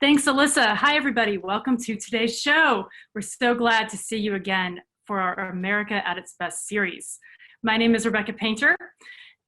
Thanks, Alyssa. Hi, everybody. Welcome to today's show. We're so glad to see you again for our America at its Best series. My name is Rebecca Painter,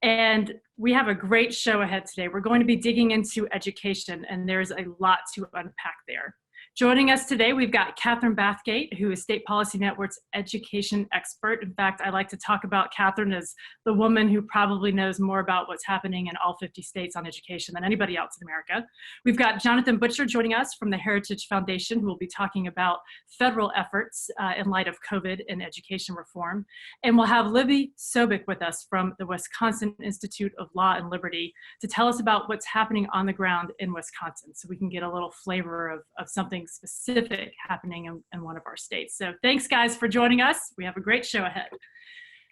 and we have a great show ahead today. We're going to be digging into education, and there's a lot to unpack there. Joining us today, we've got Catherine Bathgate, who is State Policy Network's education expert. In fact, I like to talk about Catherine as the woman who probably knows more about what's happening in all 50 states on education than anybody else in America. We've got Jonathan Butcher joining us from the Heritage Foundation, who will be talking about federal efforts in light of COVID and education reform. And we'll have Libby Sobek with us from the Wisconsin Institute of Law and Liberty to tell us about what's happening on the ground in Wisconsin, so we can get a little flavor of something specific happening in one of our states. So thanks, guys, for joining us. We have a great show ahead.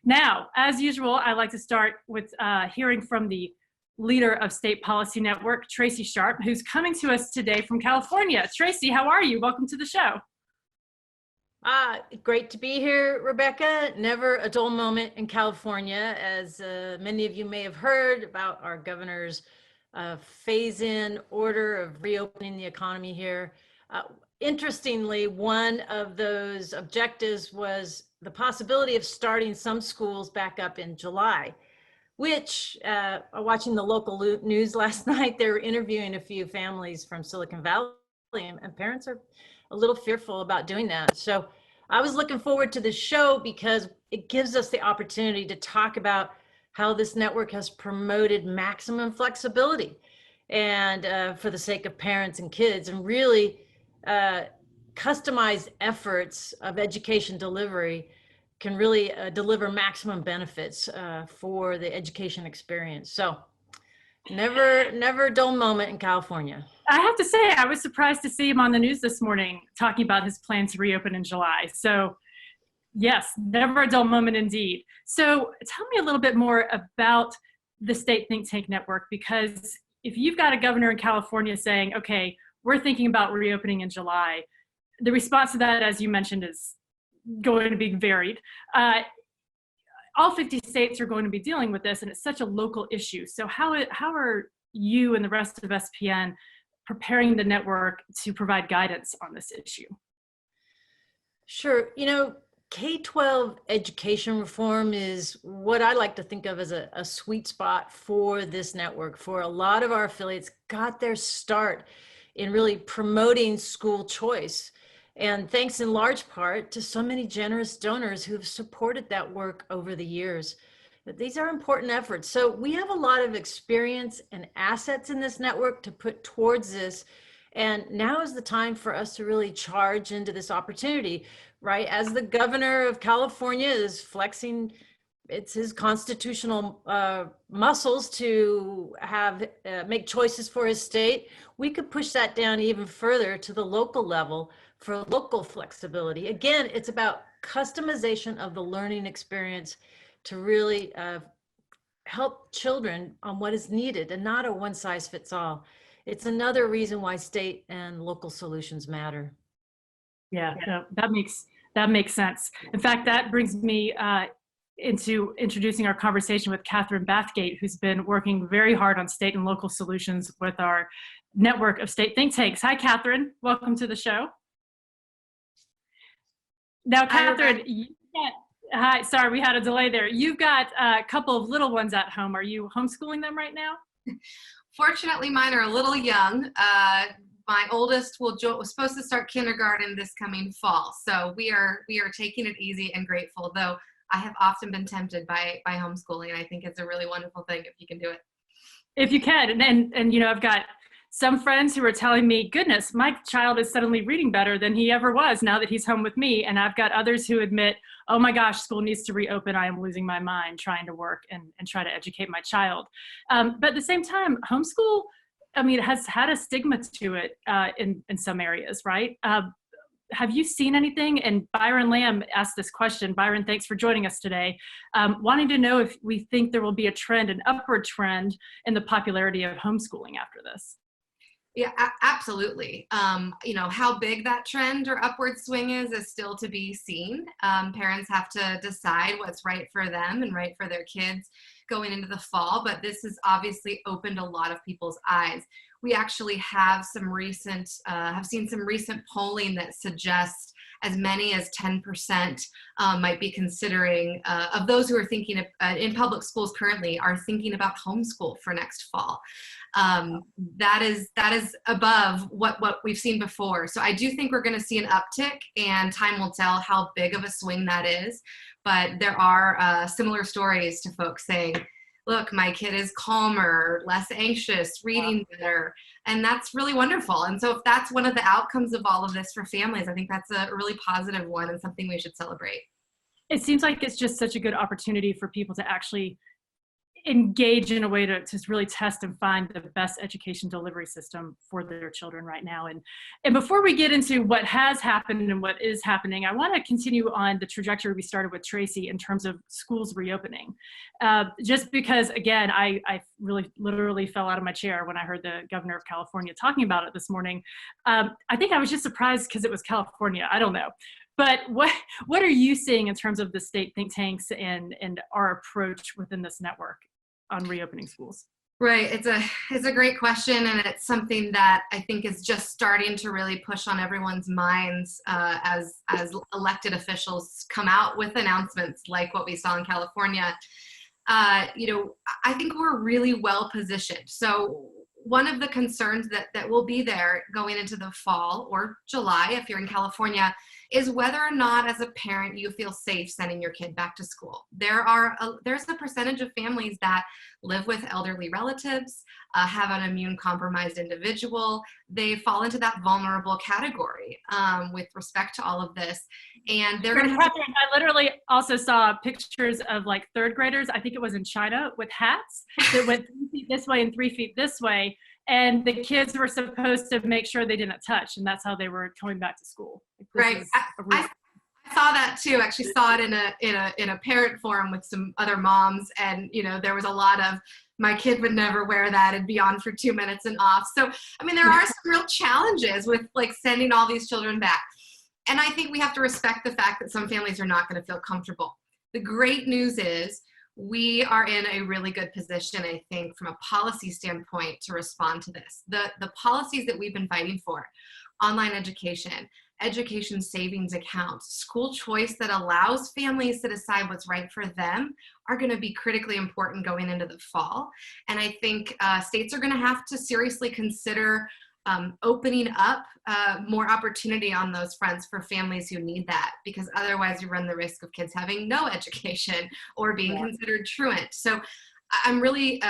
Now, as usual, I like to start with hearing from the leader of State Policy Network, Tracy Sharp, who's coming to us today from California. Tracy, how are you? Welcome to the show. Great to be here, Rebecca. Never a dull moment in California, as many of you may have heard about our governor's phase-in order of reopening the economy here. Interestingly, one of those objectives was the possibility of starting some schools back up in July, which, watching the local news last night, they were interviewing a few families from Silicon Valley, and parents are a little fearful about doing that. So I was looking forward to this show because it gives us the opportunity to talk about how this network has promoted maximum flexibility and for the sake of parents and kids, and really customized efforts of education delivery can really deliver maximum benefits for the education experience. So never a dull moment in California. I have to say, I was surprised to see him on the news this morning talking about his plan to reopen in July. So yes, never a dull moment indeed. So tell me a little bit more about the State Think Tank Network, because if you've got a governor in California saying, okay, we're thinking about reopening in July, the response to that, as you mentioned, is going to be varied. All 50 states are going to be dealing with this, and it's such a local issue. So how are you and the rest of SPN preparing the network to provide guidance on this issue? Sure. You know, K-12 education reform is what I like to think of as a sweet spot for this network. For a lot of our affiliates got their start in really promoting school choice. And thanks in large part to so many generous donors who have supported that work over the years. But these are important efforts. So we have a lot of experience and assets in this network to put towards this. And now is the time for us to really charge into this opportunity, right? As the governor of California is flexing, it's his constitutional muscles to have make choices for his state. We could push that down even further to the local level for local flexibility. Again, it's about customization of the learning experience to really help children on what is needed, and not a one size fits all. It's another reason why state and local solutions matter. Yeah, no, that makes sense. In fact, that brings me into introducing our conversation with Catherine Bathgate, who's been working very hard on state and local solutions with our network of state think tanks. Hi, Catherine. Welcome to the show. Now, Catherine, hi, sorry, we had a delay there. You've got a couple of little ones at home. Are you homeschooling them right now? Fortunately, mine are a little young. My oldest was supposed to start kindergarten this coming fall. So we are taking it easy and grateful, though I have often been tempted by homeschooling, and I think it's a really wonderful thing if you can do it. If you can, and you know, I've got some friends who are telling me, goodness, my child is suddenly reading better than he ever was now that he's home with me. And I've got others who admit, oh my gosh, school needs to reopen. I am losing my mind trying to work and try to educate my child. But at the same time, homeschool, I mean, it has had a stigma to it in some areas, right? Have you seen anything? And Byron Lamb asked this question. Byron, thanks for joining us today. Wanting to know if we think there will be a trend, an upward trend in the popularity of homeschooling after this. Yeah, absolutely. How big that trend or upward swing is still to be seen. Parents have to decide what's right for them and right for their kids going into the fall, but this has obviously opened a lot of people's eyes. We actually have seen some recent polling that suggests as many as 10% might be considering, of those who are thinking of, in public schools currently, are thinking about homeschool for next fall. That is above what we've seen before. So I do think we're going to see an uptick, and time will tell how big of a swing that is. But there are similar stories to folks saying, look, my kid is calmer, less anxious, reading better. And that's really wonderful. And so if that's one of the outcomes of all of this for families, I think that's a really positive one and something we should celebrate. It seems like it's just such a good opportunity for people to actually engage in a way to really test and find the best education delivery system for their children right now. And before we get into what has happened and what is happening, I want to continue on the trajectory we started with Tracy in terms of schools reopening. Just because, again, I really literally fell out of my chair when I heard the governor of California talking about it this morning. I think I was just surprised because it was California. I don't know. But what are you seeing in terms of the state think tanks and our approach within this network on reopening schools? Right. It's a great question, and it's something that I think is just starting to really push on everyone's minds as elected officials come out with announcements like what we saw in California. I think we're really well positioned. So one of the concerns that will be there going into the fall or July, if you're in California, is whether or not as a parent you feel safe sending your kid back to school. There's a percentage of families that live with elderly relatives, have an immune compromised individual. They fall into that vulnerable category with respect to all of this. And they're going to have I literally also saw pictures of like third graders, I think it was in China, with hats that went 3 feet this way and 3 feet this way. And the kids were supposed to make sure they didn't touch, and that's how they were going back to school. Right. I saw that too. Actually saw it in a parent forum with some other moms, and there was a lot of, my kid would never wear that and be on for 2 minutes and off. So I mean, there are some real challenges with like sending all these children back. And I think we have to respect the fact that some families are not going to feel comfortable. The great news is we are in a really good position, I think, from a policy standpoint to respond to this. The policies that we've been fighting for, online education, education savings accounts, school choice that allows families to decide what's right for them, are going to be critically important going into the fall. And I think states are going to have to seriously consider opening up more opportunity on those fronts for families who need that, because otherwise you run the risk of kids having no education or being considered truant. So I'm really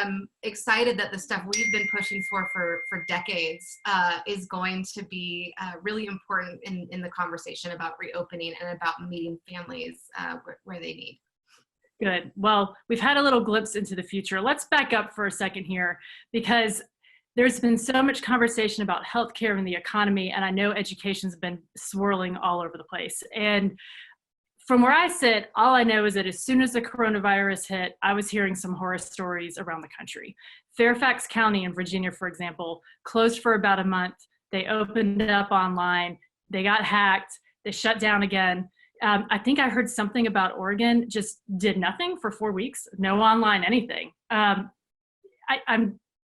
excited that the stuff we've been pushing for decades is going to be really important in the conversation about reopening and about meeting families where they need. Good. Well, we've had a little glimpse into the future. Let's back up for a second here, because there's been so much conversation about healthcare and the economy, and I know education's been swirling all over the place. And from where I sit, all I know is that as soon as the coronavirus hit, I was hearing some horror stories around the country. Fairfax County in Virginia, for example, closed for about a month. They opened up online. They got hacked. They shut down again. I think I heard something about Oregon just did nothing for 4 weeks, no online anything.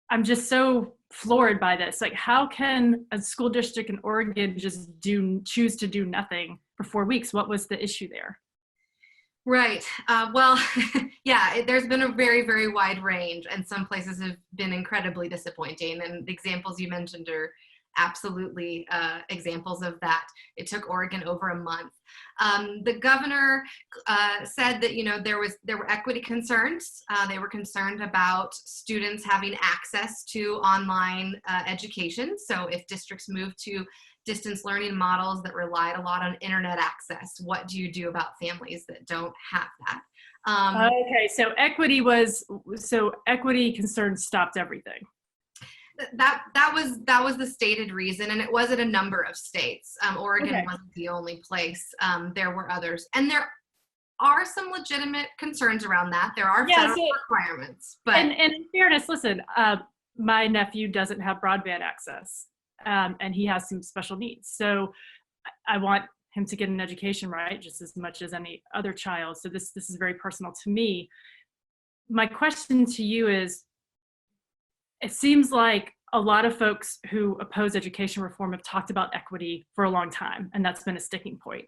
I'm just so floored by this. Like, how can a school district in Oregon just choose to do nothing for 4 weeks? What was the issue there? Right. Well, yeah, there's been a very, very wide range, and some places have been incredibly disappointing. And the examples you mentioned are absolutely examples of that. It took Oregon over a month. The governor said that there were equity concerns. They were concerned about students having access to online education. So if districts move to distance learning models that relied a lot on internet access, what do you do about families that don't have that? Okay, so equity concerns stopped everything. That was the stated reason, and it was in a number of states. Oregon wasn't the only place. There were others, and there are some legitimate concerns around that. There are federal requirements, but and in fairness, listen, my nephew doesn't have broadband access, and he has some special needs. So I want him to get an education, right, just as much as any other child. So this is very personal to me. My question to you is, it seems like a lot of folks who oppose education reform have talked about equity for a long time, and that's been a sticking point.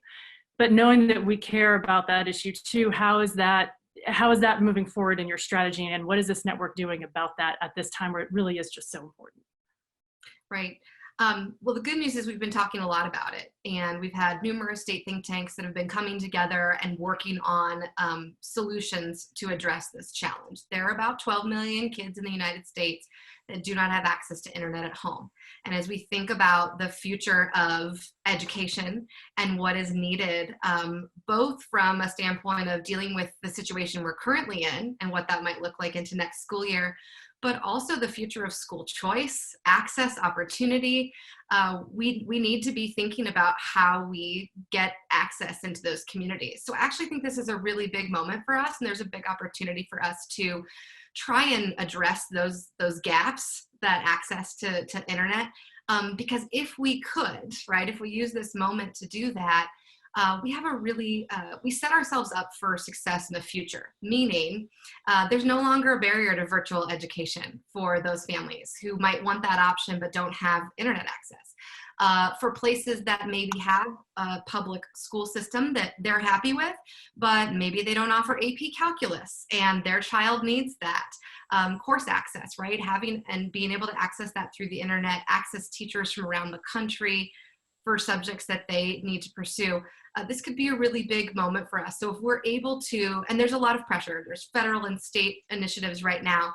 But knowing that we care about that issue too, how is that moving forward in your strategy, and what is this network doing about that at this time where it really is just so important? Right. Well, the good news is we've been talking a lot about it, and we've had numerous state think tanks that have been coming together and working on solutions to address this challenge. There are about 12 million kids in the United States that do not have access to internet at home. And as we think about the future of education and what is needed, both from a standpoint of dealing with the situation we're currently in and what that might look like into next school year, but also the future of school choice, access, opportunity. We need to be thinking about how we get access into those communities. So I actually think this is a really big moment for us, and there's a big opportunity for us to try and address those gaps, that access to internet. Because if we could, right, if we use this moment to do that, we have a really, we set ourselves up for success in the future, meaning there's no longer a barrier to virtual education for those families who might want that option but don't have internet access. For places that maybe have a public school system that they're happy with, but maybe they don't offer AP calculus and their child needs that. Course access, right? Having and being able to access that through the internet, access teachers from around the country for subjects that they need to pursue. This could be a really big moment for us. So if we're able to, and there's a lot of pressure, there's federal and state initiatives right now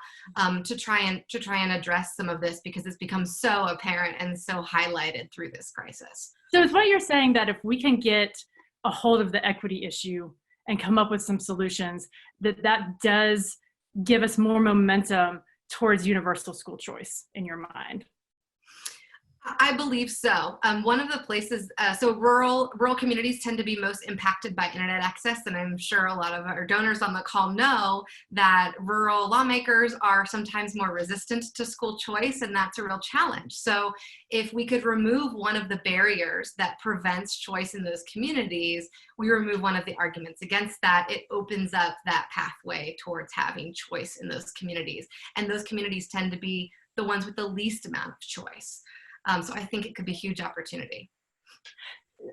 to try and address some of this, because it's become so apparent and so highlighted through this crisis. So is what you're saying that if we can get a hold of the equity issue and come up with some solutions, that does give us more momentum towards universal school choice in your mind? I believe so. One of the places, so rural communities tend to be most impacted by internet access, and I'm sure a lot of our donors on the call know that rural lawmakers are sometimes more resistant to school choice, and that's a real challenge. So if we could remove one of the barriers that prevents choice in those communities, we remove one of the arguments against that, it opens up that pathway towards having choice in those communities. And those communities tend to be the ones with the least amount of choice. So I think it could be a huge opportunity.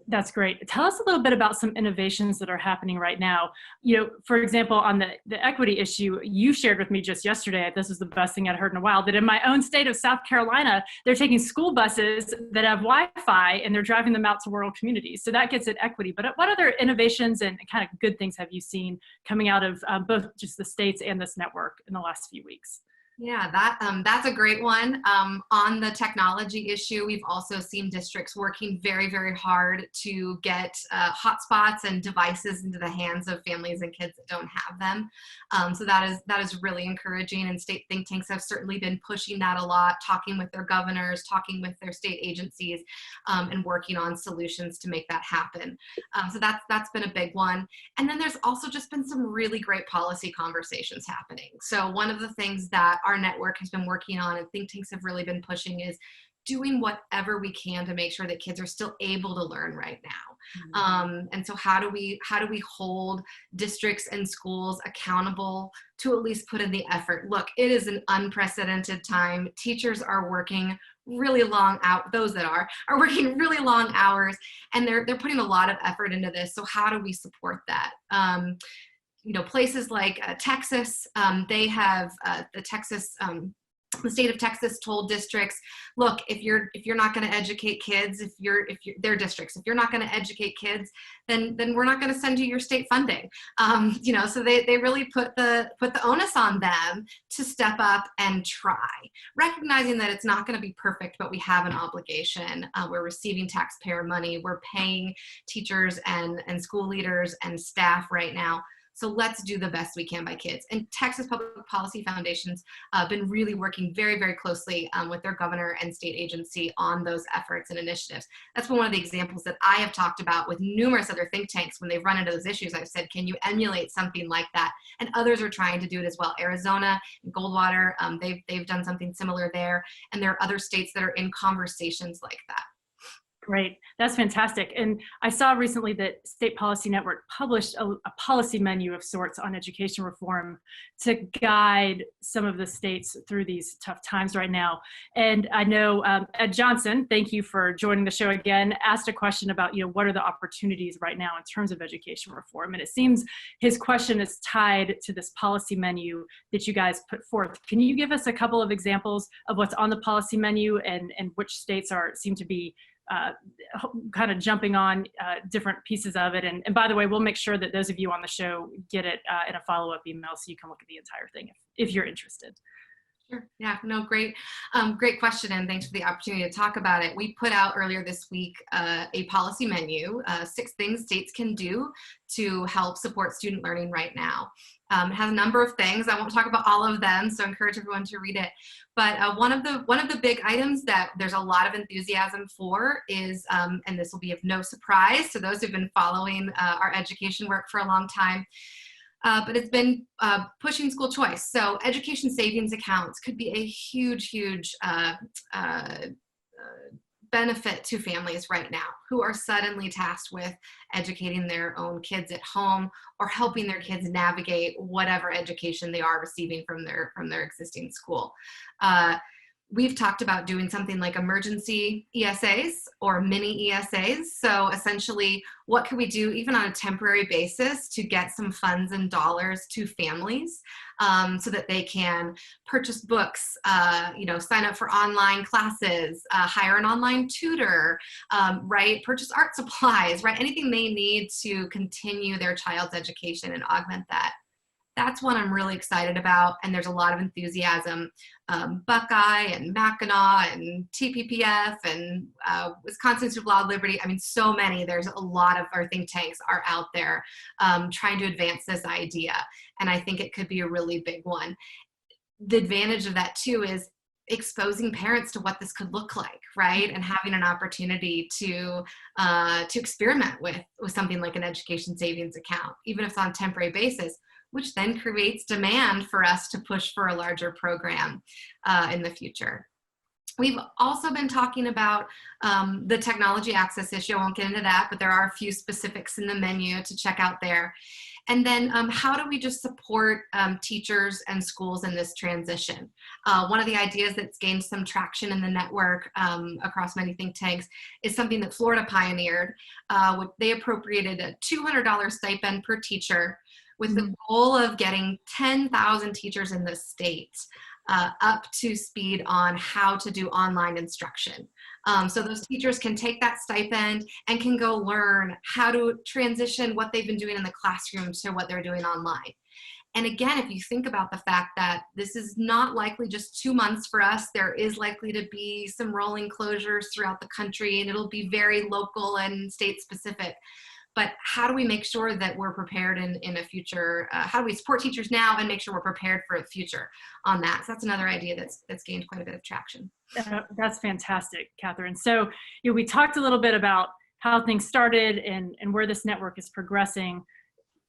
That's great. Tell us a little bit about some innovations that are happening right now. You know, for example, on the equity issue, you shared with me just yesterday, this was the best thing I'd heard in a while, that in my own state of South Carolina, they're taking school buses that have Wi-Fi and they're driving them out to rural communities. So that gets at equity. But what other innovations and kind of good things have you seen coming out of both just the states and this network in the last few weeks? Yeah, that's a great one. On the technology issue, we've also seen districts working very, very hard to get hotspots and devices into the hands of families and kids that don't have them. So that is really encouraging, and state think tanks have certainly been pushing that a lot, talking with their governors, talking with their state agencies, and working on solutions to make that happen. So that's been a big one. And then there's also just been some really great policy conversations happening. So one of the things that our network has been working on and think tanks have really been pushing is doing whatever we can to make sure that kids are still able to learn right now. Mm-hmm. And so how do we hold districts and schools accountable to at least put in the effort? Look, it is an unprecedented time. Teachers are working really long out, those that are working really long hours, and they're putting a lot of effort into this. So how do we support that? You know, places like Texas, they have the state of Texas told districts, look, if you're not going to educate kids, if their districts, if you're not going to educate kids, then we're not going to send you your state funding. You know, so they really put the onus on them to step up and try, recognizing that it's not going to be perfect, but we have an obligation. We're receiving taxpayer money. We're paying teachers and school leaders and staff right now. So let's do the best we can by kids. And Texas Public Policy Foundation's been really working very, very closely with their governor and state agency on those efforts and initiatives. That's been one of the examples that I have talked about with numerous other think tanks. When they've run into those issues, I've said, can you emulate something like that? And others are trying to do it as well. Arizona, Goldwater, they've done something similar there. And there are other states that are in conversations like that. Great, that's fantastic. And I saw recently that State Policy Network published a policy menu of sorts on education reform to guide some of the states through these tough times right now. And I know Ed Johnson, thank you for joining the show again, asked a question about, what are the opportunities right now in terms of education reform? And it seems his question is tied to this policy menu that you guys put forth. Can you give us a couple of examples of what's on the policy menu and which states seem to be kind of jumping on different pieces of it. And by the way, we'll make sure that those of you on the show get it in a follow-up email so you can look at the entire thing if you're interested. Sure. Yeah, no, great question, and thanks for the opportunity to talk about it. We put out earlier this week a policy menu, 6 things states can do to help support student learning right now. It has a number of things. I won't talk about all of them, so I encourage everyone to read it. But one of the big items that there's a lot of enthusiasm for is, and this will be of no surprise to those who've been following our education work for a long time, but it's been pushing school choice. So education savings accounts could be a huge benefit to families right now who are suddenly tasked with educating their own kids at home or helping their kids navigate whatever education they are receiving from their existing school. We've talked about doing something like emergency ESAs or mini ESAs. So essentially, what can we do even on a temporary basis to get some funds and dollars to families so that they can purchase books, sign up for online classes, hire an online tutor, right? Purchase art supplies, right? Anything they need to continue their child's education and augment that. That's one I'm really excited about, and there's a lot of enthusiasm. Buckeye and Mackinac and TPPF and Wisconsin Student Law Liberty. I mean, so many. There's a lot of our think tanks are out there trying to advance this idea, and I think it could be a really big one. The advantage of that too is exposing parents to what this could look like, right? And having an opportunity to experiment with something like an education savings account, even if it's on a temporary basis, which then creates demand for us to push for a larger program in the future. We've also been talking about the technology access issue. I won't get into that, but there are a few specifics in the menu to check out there. And then how do we just support teachers and schools in this transition? One of the ideas that's gained some traction in the network across many think tanks is something that Florida pioneered. They appropriated a $200 stipend per teacher with the goal of getting 10,000 teachers in the state up to speed on how to do online instruction. So those teachers can take that stipend and can go learn how to transition what they've been doing in the classroom to what they're doing online. And again, if you think about the fact that this is not likely just 2 months for us, there is likely to be some rolling closures throughout the country, and it'll be very local and state specific. But how do we make sure that we're prepared in a future? How do we support teachers now and make sure we're prepared for a future on that? So that's another idea that's gained quite a bit of traction. That's fantastic, Catherine. So we talked a little bit about how things started and where this network is progressing,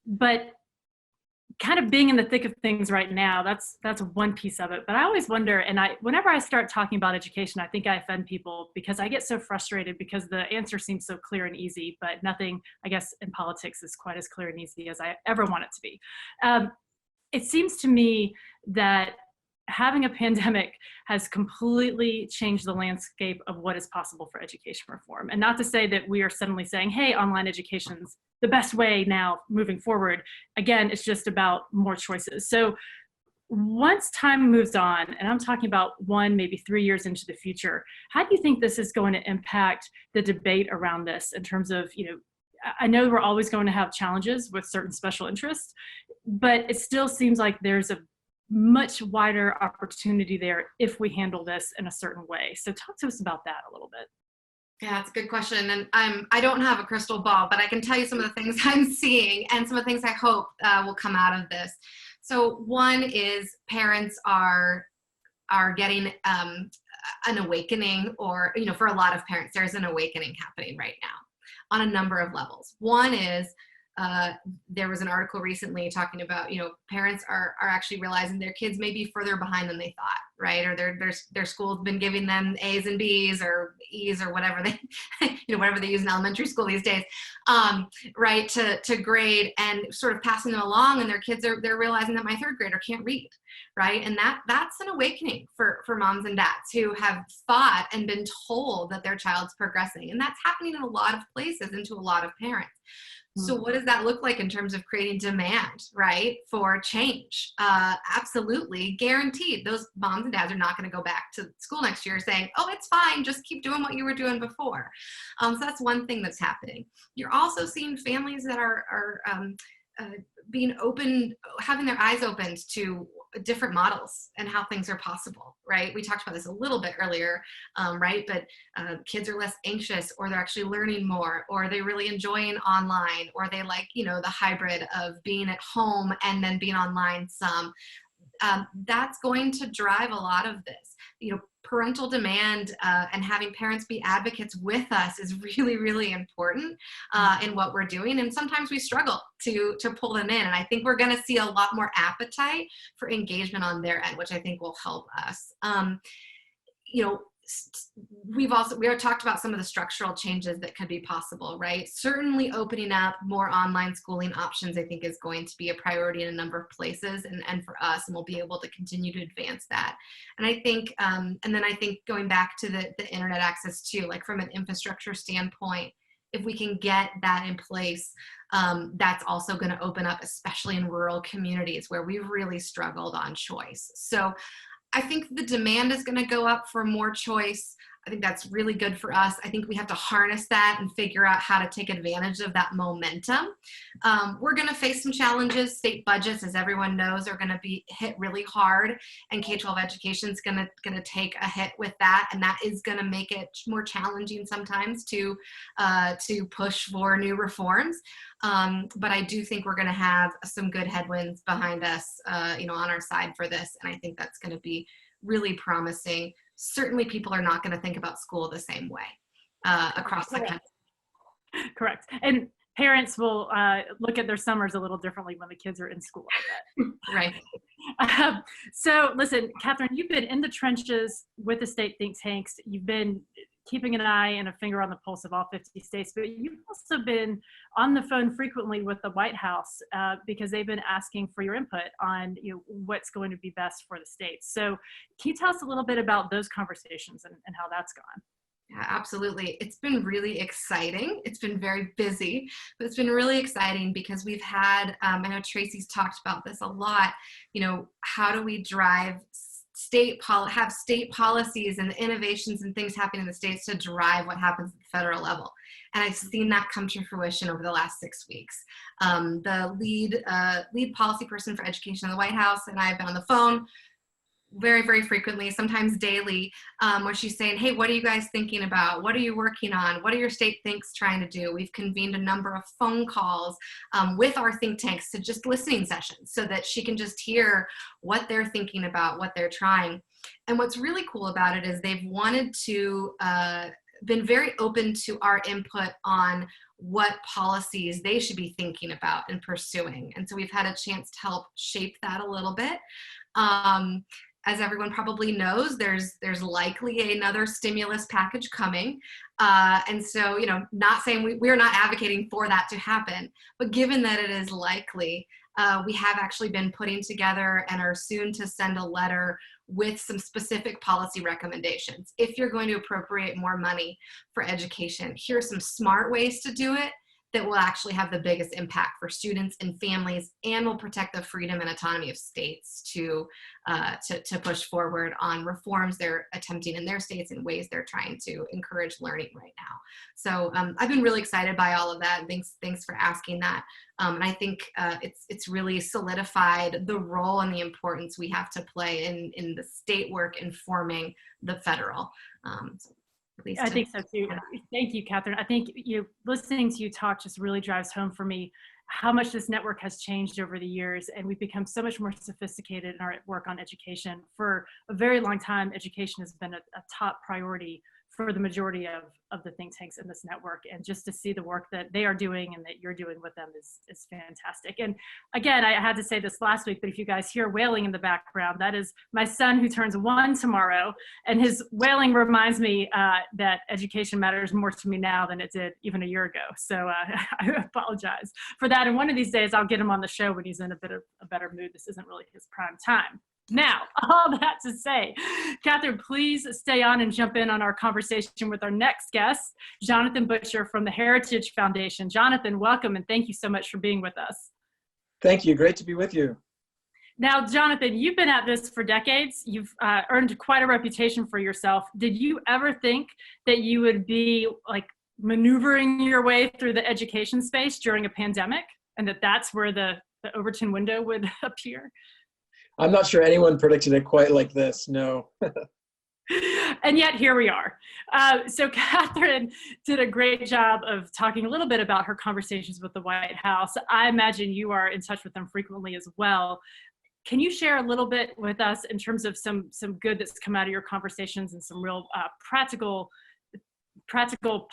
but kind of being in the thick of things right now, that's one piece of it. But I always wonder, and whenever I start talking about education, I think I offend people because I get so frustrated because the answer seems so clear and easy, but nothing, I guess, in politics is quite as clear and easy as I ever want it to be. It seems to me that having a pandemic has completely changed the landscape of what is possible for education reform. And not to say that we are suddenly saying, hey, online education's the best way now moving forward. Again, it's just about more choices. So once time moves on, and I'm talking about 1, maybe 3 years into the future, how do you think this is going to impact the debate around this in terms of, I know we're always going to have challenges with certain special interests, but it still seems like there's a much wider opportunity there if we handle this in a certain way. So talk to us about that a little bit. Yeah, that's a good question. And I don't have a crystal ball, but I can tell you some of the things I'm seeing and some of the things I hope will come out of this. So one is parents are getting an awakening, or, for a lot of parents, there's an awakening happening right now on a number of levels. One is there was an article recently talking about, parents are actually realizing their kids may be further behind than they thought, right? Or their school's been giving them A's and B's or E's or whatever they, whatever they use in elementary school these days, right, to grade and sort of passing them along, and their kids they're realizing that my third grader can't read, right? And that's an awakening for moms and dads who have thought and been told that their child's progressing, and that's happening in a lot of places and to a lot of parents. So what does that look like in terms of creating demand, right, for change? Absolutely, guaranteed. Those moms and dads are not going to go back to school next year saying, oh, it's fine, just keep doing what you were doing before. So that's one thing that's happening. You're also seeing families that are being open, having their eyes opened to different models and how things are possible, right? We talked about this a little bit earlier, right? But kids are less anxious, or they're actually learning more, or they're really enjoying online, or they like, the hybrid of being at home and then being online some. That's going to drive a lot of this. Parental demand and having parents be advocates with us is really, really important in what we're doing. And sometimes we struggle to pull them in. And I think we're going to see a lot more appetite for engagement on their end, which I think will help us. We talked about some of the structural changes that could be possible, right? Certainly opening up more online schooling options, I think, is going to be a priority in a number of places and for us, and we'll be able to continue to advance that. And I think, and then I think going back to the internet access too, like from an infrastructure standpoint, if we can get that in place, that's also going to open up, especially in rural communities where we've really struggled on choice. So I think the demand is going to go up for more choice. I think that's really good for us. I think we have to harness that and figure out how to take advantage of that momentum. We're going to face some challenges. State budgets, as everyone knows, are going to be hit really hard, and K-12 education is going to take a hit with that, and that is going to make it more challenging sometimes to push for new reforms. But I do think we're going to have some good headwinds behind us, on our side for this, and I think that's going to be really promising. Certainly people are not going to think about school the same way across the country. Correct. And parents will look at their summers a little differently when the kids are in school. Right. So listen, Catherine, you've been in the trenches with the state think tanks. You've been keeping an eye and a finger on the pulse of all 50 states, but you've also been on the phone frequently with the White House because they've been asking for your input on what's going to be best for the states. So can you tell us a little bit about those conversations and how that's gone? Yeah, absolutely. It's been really exciting. It's been very busy, but it's been really exciting because we've had, I know Tracy's talked about this a lot, how do we drive have state policies and the innovations and things happening in the states to drive what happens at the federal level. And I've seen that come to fruition over the last 6 weeks. The lead policy person for education in the White House and I have been on the phone very, very frequently, sometimes daily, where she's saying, hey, what are you guys thinking about? What are you working on? What are your state thinks trying to do? We've convened a number of phone calls with our think tanks to just listening sessions so that she can just hear what they're thinking about, what they're trying. And what's really cool about it is they've wanted to, been very open to our input on what policies they should be thinking about and pursuing. And so we've had a chance to help shape that a little bit. As everyone probably knows, there's likely another stimulus package coming. And so, not saying we're not advocating for that to happen, but given that it is likely, we have actually been putting together and are soon to send a letter with some specific policy recommendations. If you're going to appropriate more money for education, here are some smart ways to do it that will actually have the biggest impact for students and families, and will protect the freedom and autonomy of states to push forward on reforms they're attempting in their states and ways they're trying to encourage learning right now. So I've been really excited by all of that. Thanks for asking that. And I think it's really solidified the role and the importance we have to play in the state work informing the federal. So least. I think so too. Thank you, Catherine. I think listening to you talk just really drives home for me how much this network has changed over the years, and we've become so much more sophisticated in our work on education. For a very long time, education has been a top priority for the majority of the think tanks in this network, and just to see the work that they are doing and that you're doing with them is fantastic. And again, I had to say this last week, but if you guys hear wailing in the background, that is my son who turns 1 tomorrow, and his wailing reminds me that education matters more to me now than it did even a year ago. So I apologize for that, and one of these days I'll get him on the show when he's in a bit of a better mood. This isn't really his prime time. Now, all that to say, Catherine, please stay on and jump in on our conversation with our next guest, Jonathan Butcher from the Heritage Foundation. Jonathan, welcome, and thank you so much for being with us. Thank you. Great to be with you. Now, Jonathan, you've been at this for decades. You've earned quite a reputation for yourself. Did you ever think that you would be like maneuvering your way through the education space during a pandemic, and that's where the Overton window would appear? I'm not sure anyone predicted it quite like this, no. And yet here we are. So Catherine did a great job of talking a little bit about her conversations with the White House. I imagine you are in touch with them frequently as well. Can you share a little bit with us in terms of some good that's come out of your conversations and some real practical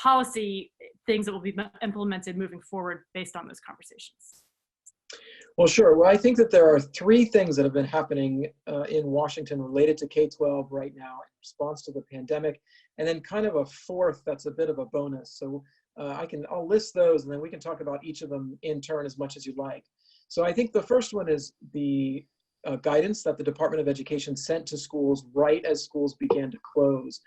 policy things that will be implemented moving forward based on those conversations? Well, sure. Well, I think that there are 3 things that have been happening in Washington related to K-12 right now in response to the pandemic, and then kind of a 4th that's a bit of a bonus. So I'll list those, and then we can talk about each of them in turn as much as you'd like. So I think the first one is the guidance that the Department of Education sent to schools right as schools began to close.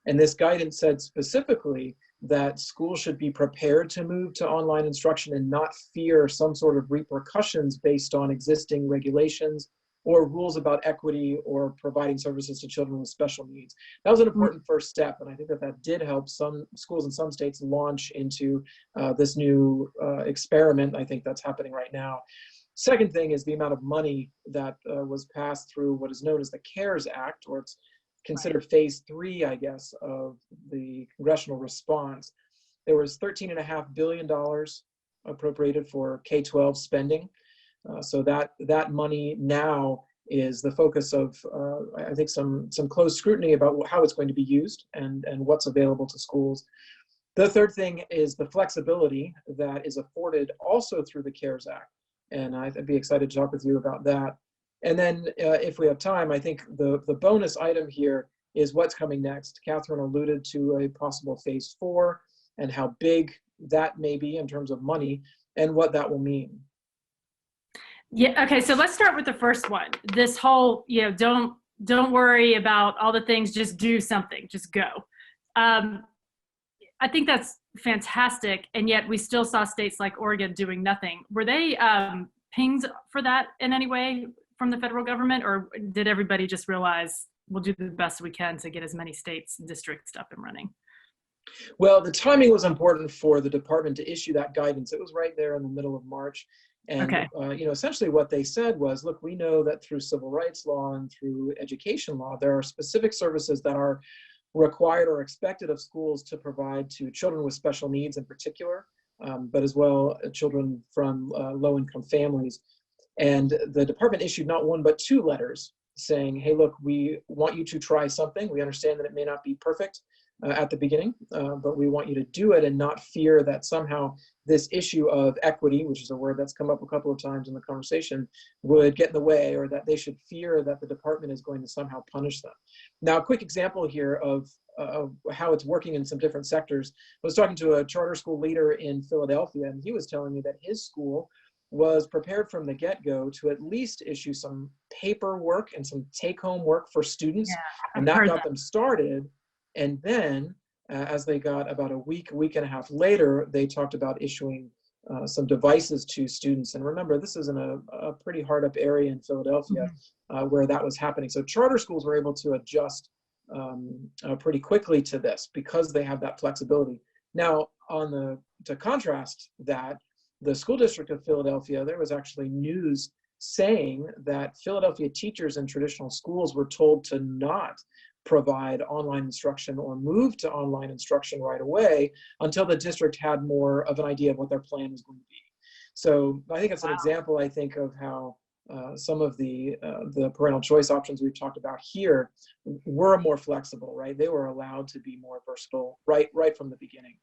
And this guidance said specifically that schools should be prepared to move to online instruction and not fear some sort of repercussions based on existing regulations or rules about equity or providing services to children with special needs. That was an important first step, and I think that did help some schools in some states launch into this new experiment, I think, that's happening right now. Second thing is the amount of money that was passed through what is known as the CARES Act, or it's considered phase 3, I guess, of the congressional response. There was $13.5 billion appropriated for K-12 spending. So that money now is the focus of, I think, some close scrutiny about how it's going to be used and what's available to schools. The third thing is the flexibility that is afforded also through the CARES Act. And I'd be excited to talk with you about that. And then if we have time, I think the bonus item here is what's coming next. Catherine alluded to a possible phase 4 and how big that may be in terms of money and what that will mean. Yeah, okay, so let's start with the first one. This whole, don't worry about all the things, just do something, just go. I think that's fantastic, and yet we still saw states like Oregon doing nothing. Were they pinged for that in any way from the federal government, or did everybody just realize we'll do the best we can to get as many states and districts up and running? Well, the timing was important for the department to issue that guidance. It was right there in the middle of March. And okay. Essentially what they said was, look, we know that through civil rights law and through education law, there are specific services that are required or expected of schools to provide to children with special needs in particular, but as well children from low-income families. And the department issued not 1, but 2 letters saying, hey, look, we want you to try something. We understand that it may not be perfect at the beginning, but we want you to do it and not fear that somehow this issue of equity, which is a word that's come up a couple of times in the conversation, would get in the way, or that they should fear that the department is going to somehow punish them. Now, a quick example here of how it's working in some different sectors. I was talking to a charter school leader in Philadelphia, and he was telling me that his school was prepared from the get-go to at least issue some paperwork and some take-home work for students, and that got them started. And then, as they got about a week and a half later, they talked about issuing some devices to students. And remember, this is in a pretty hard-up area in Philadelphia where that was happening. So charter schools were able to adjust pretty quickly to this because they have that flexibility. Now, to contrast that, the school district of Philadelphia, there was actually news saying that Philadelphia teachers in traditional schools were told to not provide online instruction or move to online instruction right away until the district had more of an idea of what their plan was going to be. So I think it's an example, I think, of how some of the parental choice options we've talked about here were more flexible, right? They were allowed to be more versatile right from the beginning.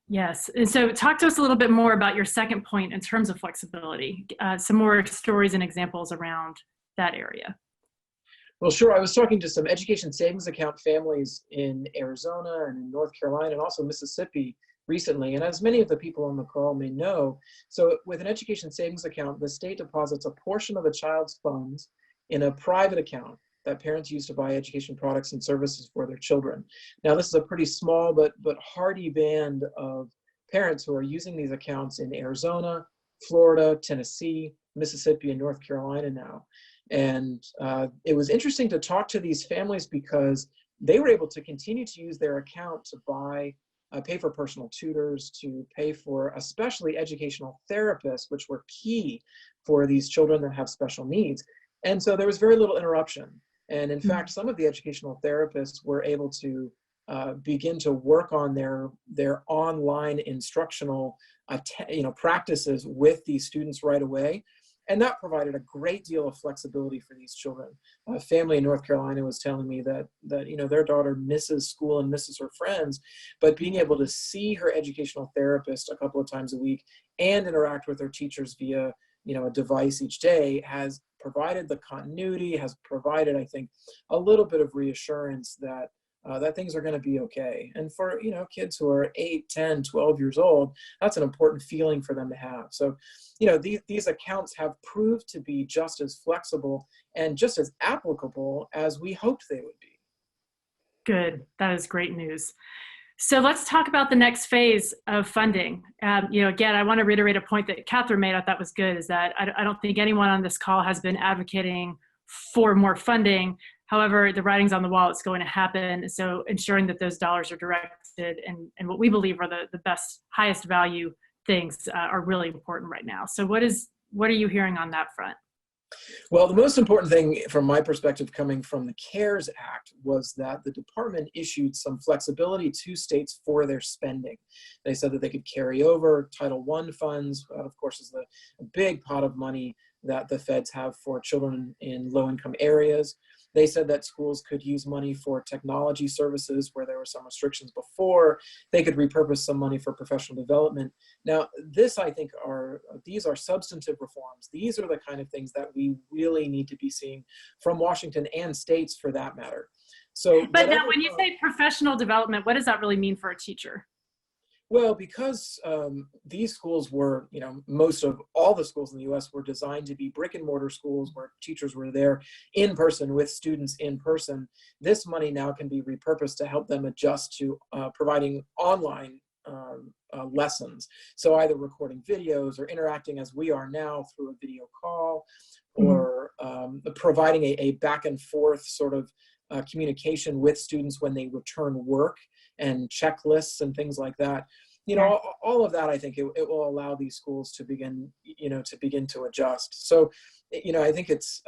Yes. And so talk to us a little bit more about your second point in terms of flexibility, some more stories and examples around that area. Well, sure. I was talking to some education savings account families in Arizona and in North Carolina and also Mississippi recently. And as many of the people on the call may know, so with an education savings account, the state deposits a portion of a child's funds in a private account that parents use to buy education products and services for their children. Now, this is a pretty small but hardy band of parents who are using these accounts in Arizona, Florida, Tennessee, Mississippi, and North Carolina now. And it was interesting to talk to these families because they were able to continue to use their account to pay for personal tutors, to pay for especially educational therapists, which were key for these children that have special needs. And so there was very little interruption. And in fact, some of the educational therapists were able to begin to work on their online instructional practices with these students right away. And that provided a great deal of flexibility for these children. A family in North Carolina was telling me that their daughter misses school and misses her friends, but being able to see her educational therapist a couple of times a week and interact with her teachers via a device each day has provided the continuity, has provided, I think, a little bit of reassurance that things are going to be okay. And for kids who are 8, 10, 12 years old, that's an important feeling for them to have. So these accounts have proved to be just as flexible and just as applicable as we hoped they would be. Good. That is great news. So let's talk about the next phase of funding. Again, I want to reiterate a point that Catherine made I thought was good, is that I don't think anyone on this call has been advocating for more funding. However, the writing's on the wall, it's going to happen. So ensuring that those dollars are directed and what we believe are the best, highest value things are really important right now. So what are you hearing on that front? Well, the most important thing from my perspective coming from the CARES Act was that the department issued some flexibility to states for their spending. They said that they could carry over Title I funds, of course, is a big pot of money that the feds have for children in low-income areas. They said that schools could use money for technology services where there were some restrictions before. They could repurpose some money for professional development. Now, these are substantive reforms. These are the kind of things that we really need to be seeing from Washington and states for that matter. But now when you say professional development, what does that really mean for a teacher? Well, because these schools were, most of all the schools in the U.S. were designed to be brick and mortar schools where teachers were there in person with students in person. This money now can be repurposed to help them adjust to providing online lessons. So either recording videos or interacting as we are now through a video call, or providing a back and forth sort of communication with students when they return work and checklists and things like that. All of that, I think it will allow these schools to begin to adjust. So, I think it's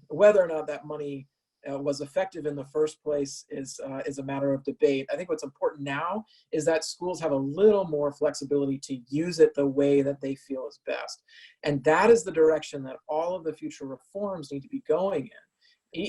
whether or not that money was effective in the first place is a matter of debate. I think what's important now is that schools have a little more flexibility to use it the way that they feel is best. And that is the direction that all of the future reforms need to be going in.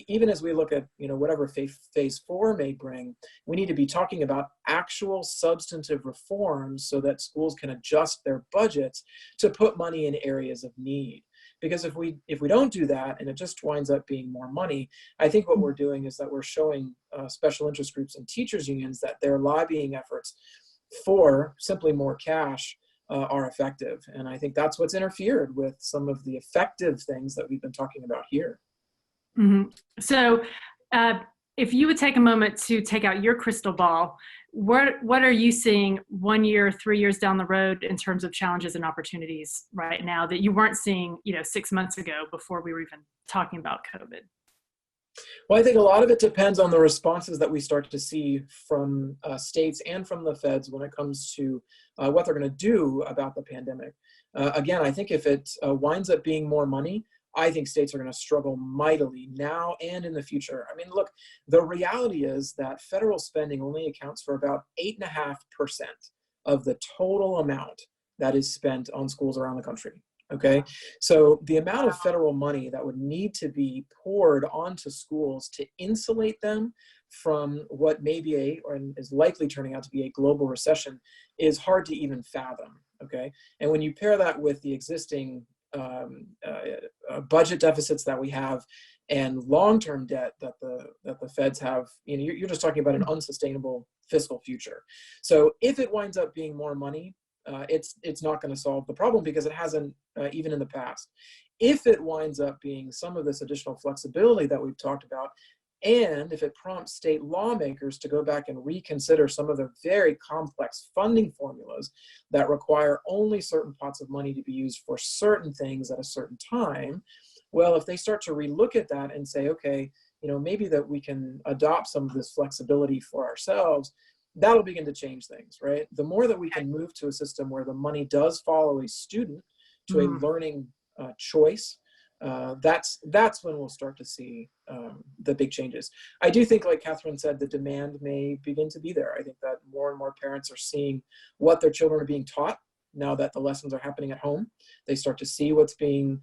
Even as we look at whatever phase 4 may bring, we need to be talking about actual substantive reforms so that schools can adjust their budgets to put money in areas of need. Because if we don't do that and it just winds up being more money, I think what we're doing is that we're showing special interest groups and teachers unions that their lobbying efforts for simply more cash are effective. And I think that's what's interfered with some of the effective things that we've been talking about here. Mm-hmm. So if you would take a moment to take out your crystal ball, what are you seeing 1 year, 3 years down the road in terms of challenges and opportunities right now that you weren't seeing 6 months ago before we were even talking about COVID? Well, I think a lot of it depends on the responses that we start to see from states and from the feds when it comes to what they're going to do about the pandemic. Again, I think if it winds up being more money, I think states are going to struggle mightily now and in the future. I mean, look, the reality is that federal spending only accounts for about 8.5% of the total amount that is spent on schools around the country. Okay, so the amount of federal money that would need to be poured onto schools to insulate them from what may be or is likely turning out to be a global recession is hard to even fathom. Okay, and when you pair that with the existing budget deficits that we have and long-term debt that the feds have, you know, you're just talking about an unsustainable fiscal future. So if it winds up being more money, it's not going to solve the problem because it hasn't even in the past. If it winds up being some of this additional flexibility that we've talked about, and if it prompts state lawmakers to go back and reconsider some of the very complex funding formulas that require only certain pots of money to be used for certain things at a certain time, well, if they start to relook at that and say, okay, you know, maybe that we can adopt some of this flexibility for ourselves, that'll begin to change things, right? The more that we can move to a system where the money does follow a student to a learning choice, that's when we'll start to see the big changes. I do think, like Catherine said, the demand may begin to be there. I think that more and more parents are seeing what their children are being taught now that the lessons are happening at home. They start to see what's being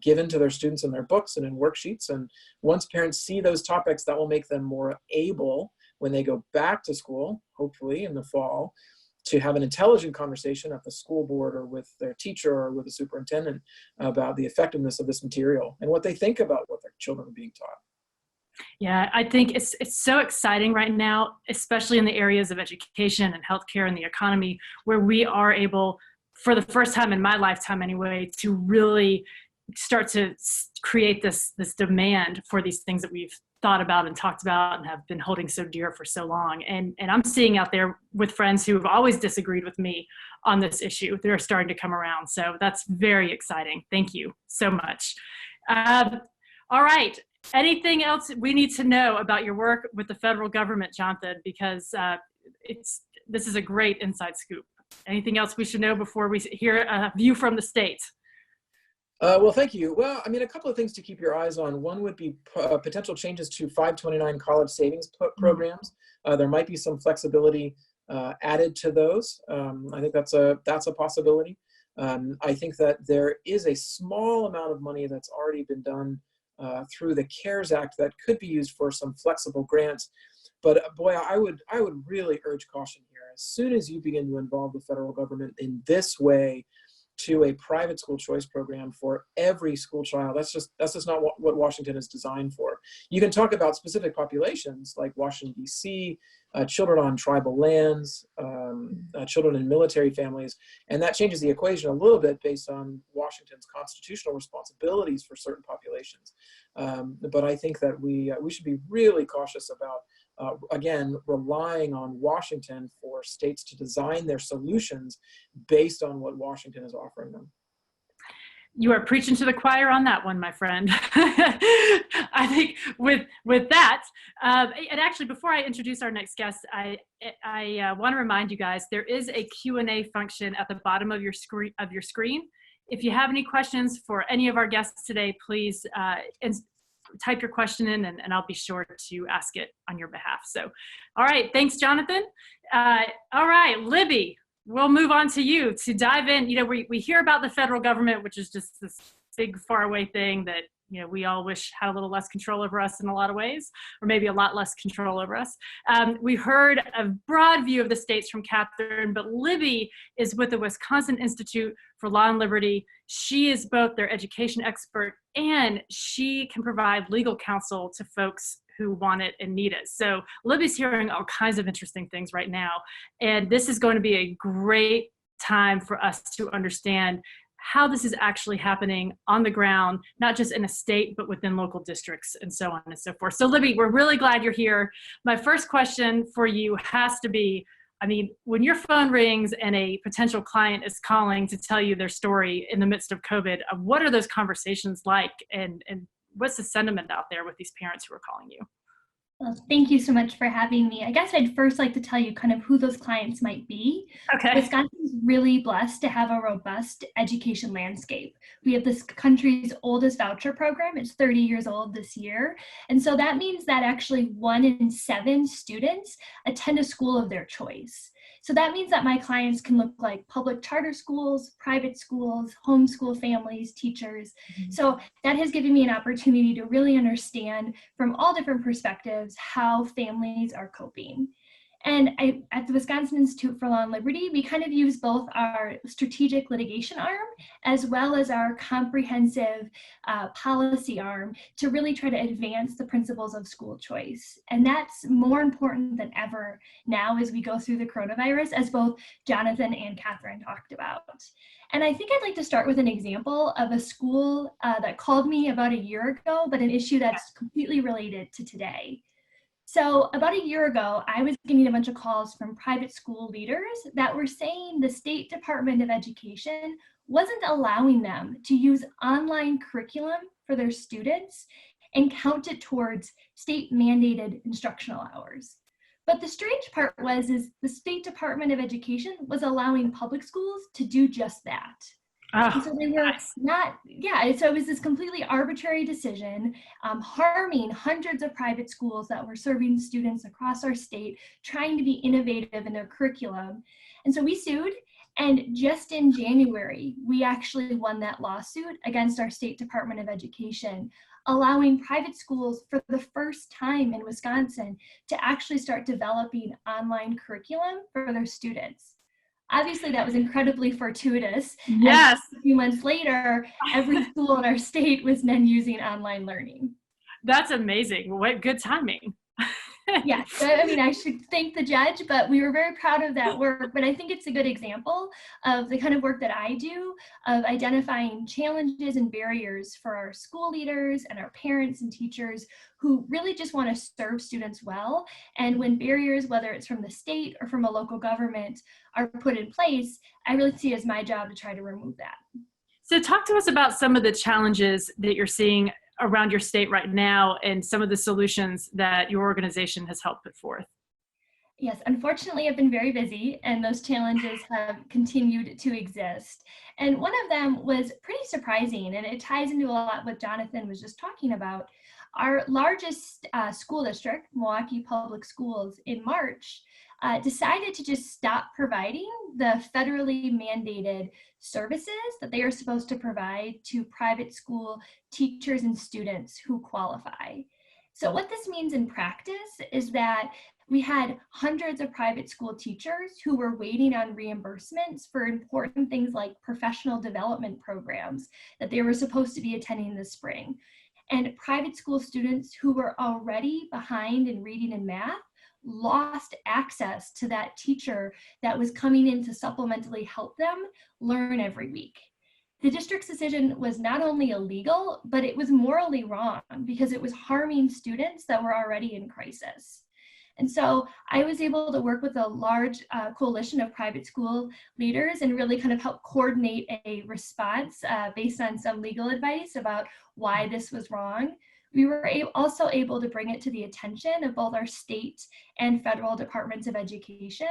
given to their students in their books and in worksheets. And once parents see those topics, that will make them more able when they go back to school, hopefully in the fall, to have an intelligent conversation at the school board or with their teacher or with the superintendent about the effectiveness of this material and what they think about what their children are being taught. Yeah, I think it's so exciting right now, especially in the areas of education and healthcare and the economy, where we are able, for the first time in my lifetime anyway, to really start to create this demand for these things that we've thought about and talked about and have been holding so dear for so long. And I'm seeing out there with friends who have always disagreed with me on this issue, they're starting to come around. So that's very exciting. Thank you so much. All right. Anything else we need to know about your work with the federal government, Jonathan? Because this is a great inside scoop. Anything else we should know before we hear a view from the state? Well, thank you. Well, I mean, a couple of things to keep your eyes on. One would be potential changes to 529 college savings programs. There might be some flexibility added to those. I think that's a possibility. I think that there is a small amount of money that's already been done through the CARES Act that could be used for some flexible grants. But boy, I would really urge caution here. As soon as you begin to involve the federal government in this way to a private school choice program for every school child, that's just not what Washington is designed for. You can talk about specific populations like Washington, D.C., children on tribal lands, children in military families, and that changes the equation a little bit based on Washington's constitutional responsibilities for certain populations. But I think that we should be really cautious about again, relying on Washington for states to design their solutions based on what Washington is offering them. You are preaching to the choir on that one, my friend. I think with that, and actually before I introduce our next guest, I want to remind you guys, there is a Q&A function at the bottom of your screen. If you have any questions for any of our guests today, please type your question in and I'll be sure to ask it on your behalf. So, all right, thanks, Jonathan. All right, Libby, we'll move on to you to dive in. You know, we hear about the federal government, which is just this big faraway thing that, you know, we all wish had a little less control over us in a lot of ways, or maybe a lot less control over us. We heard a broad view of the states from Catherine, but Libby is with the Wisconsin Institute for Law and Liberty. She is both their education expert and she can provide legal counsel to folks who want it and need it. So Libby's hearing all kinds of interesting things right now. And this is going to be a great time for us to understand how this is actually happening on the ground, not just in a state, but within local districts and so on and so forth. So Libby, we're really glad you're here. My first question for you has to be, I mean, when your phone rings and a potential client is calling to tell you their story in the midst of COVID, what are those conversations like? And what's the sentiment out there with these parents who are calling you? Well, thank you so much for having me. I guess I'd first like to tell you kind of who those clients might be. Okay. Wisconsin is really blessed to have a robust education landscape. We have this country's oldest voucher program. It's 30 years old this year. And so that means that actually 1 in 7 students attend a school of their choice. So that means that my clients can look like public charter schools, private schools, homeschool families, teachers. So that has given me an opportunity to really understand from all different perspectives how families are coping. And at the Wisconsin Institute for Law and Liberty, we kind of use both our strategic litigation arm as well as our comprehensive policy arm to really try to advance the principles of school choice. And that's more important than ever now as we go through the coronavirus, as both Jonathan and Catherine talked about. And I think I'd like to start with an example of a school that called me about a year ago, but an issue that's completely related to today. So about a year ago, I was getting a bunch of calls from private school leaders that were saying the State Department of Education wasn't allowing them to use online curriculum for their students and count it towards state mandated instructional hours. But the strange part is the State Department of Education was allowing public schools to do just that. And so they were not, so it was this completely arbitrary decision, harming hundreds of private schools that were serving students across our state, trying to be innovative in their curriculum. And so we sued, and just in January, we actually won that lawsuit against our State Department of Education, allowing private schools for the first time in Wisconsin to actually start developing online curriculum for their students. Obviously, that was incredibly fortuitous. Yes. And a few months later, every school in our state was then using online learning. That's amazing. What good timing. Yes, I mean, I should thank the judge, but we were very proud of that work. But I think it's a good example of the kind of work that I do of identifying challenges and barriers for our school leaders and our parents and teachers who really just want to serve students well. And when barriers, whether it's from the state or from a local government, are put in place, I really see it as my job to try to remove that. So talk to us about some of the challenges that you're seeing around your state right now and some of the solutions that your organization has helped put forth. Yes, unfortunately, I've been very busy and those challenges have continued to exist. And one of them was pretty surprising, and it ties into a lot what Jonathan was just talking about. Our largest school district, Milwaukee Public Schools, in March, decided to just stop providing the federally mandated services that they are supposed to provide to private school teachers and students who qualify. So what this means in practice is that we had hundreds of private school teachers who were waiting on reimbursements for important things like professional development programs that they were supposed to be attending this spring. And private school students who were already behind in reading and math lost access to that teacher that was coming in to supplementally help them learn every week. The district's decision was not only illegal, but it was morally wrong because it was harming students that were already in crisis. And so I was able to work with a large coalition of private school leaders and really kind of help coordinate a response based on some legal advice about why this was wrong. We were also able to bring it to the attention of both our state and federal departments of education,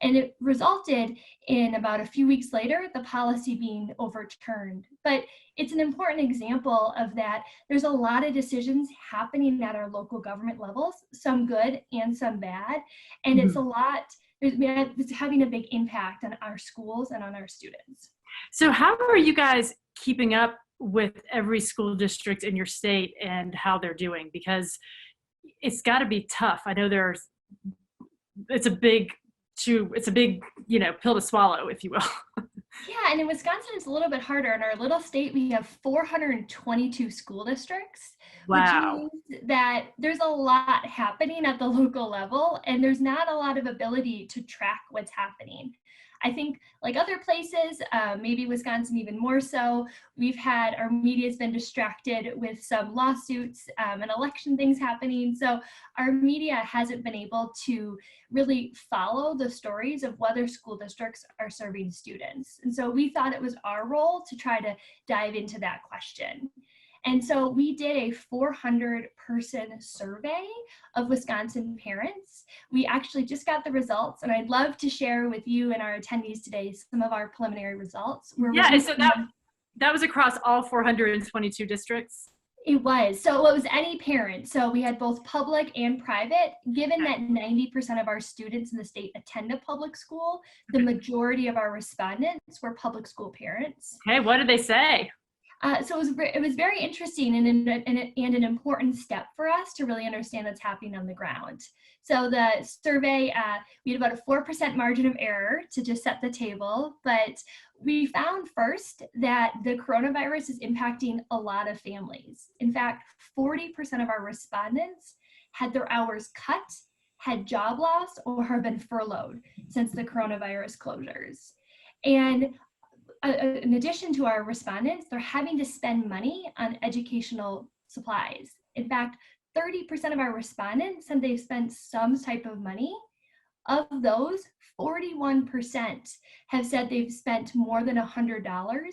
and it resulted in about a few weeks later, the policy being overturned. But it's an important example of that. There's a lot of decisions happening at our local government levels, some good and some bad, and it's a lot, it's having a big impact on our schools and on our students. So how are you guys keeping up with every school district in your state and how they're doing? Because it's got to be tough. I know it's a big, pill to swallow, if you will. Yeah, and in Wisconsin, it's a little bit harder. In our little state, we have 422 school districts, Wow. which means that there's a lot happening at the local level, and there's not a lot of ability to track what's happening. I think like other places, maybe Wisconsin even more so, our media's been distracted with some lawsuits and election things happening. So our media hasn't been able to really follow the stories of whether school districts are serving students. And so we thought it was our role to try to dive into that question. And so we did a 400-person survey of Wisconsin parents. We actually just got the results, and I'd love to share with you and our attendees today some of our preliminary results. Yeah, and so that was across all 422 districts? It was. So it was any parent. So we had both public and private. Given that 90% of our students in the state attend a public school, the majority of our respondents were public school parents. Okay, what did they say? So it was very interesting and an important step for us to really understand what's happening on the ground. So the survey, we had about a 4% margin of error to just set the table, but we found first that the coronavirus is impacting a lot of families. In fact, 40% of our respondents had their hours cut, had job loss, or have been furloughed since the coronavirus closures. And in addition to our respondents, they're having to spend money on educational supplies. In fact, 30% of our respondents said they've spent some type of money. Of those, 41% have said they've spent more than $100. 9%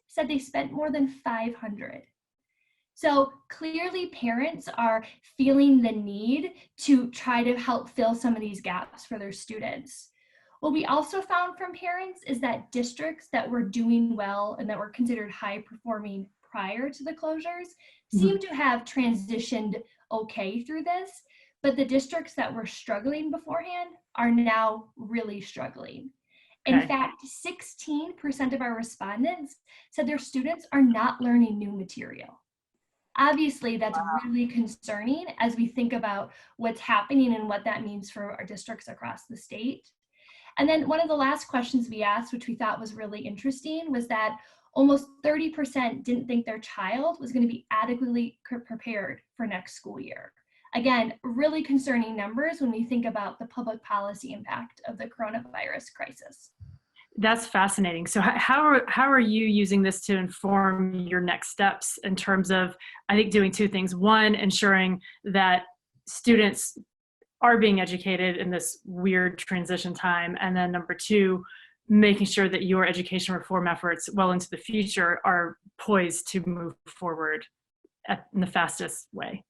said they spent more than $500. So clearly parents are feeling the need to try to help fill some of these gaps for their students. What we also found from parents is that districts that were doing well and that were considered high performing prior to the closures seem to have transitioned okay through this, but the districts that were struggling beforehand are now really struggling. In fact, 16% of our respondents said their students are not learning new material. Obviously, that's really concerning as we think about what's happening and what that means for our districts across the state. And then one of the last questions we asked, which we thought was really interesting, was that almost 30% didn't think their child was going to be adequately prepared for next school year. Again, really concerning numbers when we think about the public policy impact of the coronavirus crisis. That's fascinating. So how are you using this to inform your next steps in terms of, I think, doing two things? One, ensuring that students are being educated in this weird transition time. And then number two, making sure that your education reform efforts well into the future are poised to move forward in the fastest way.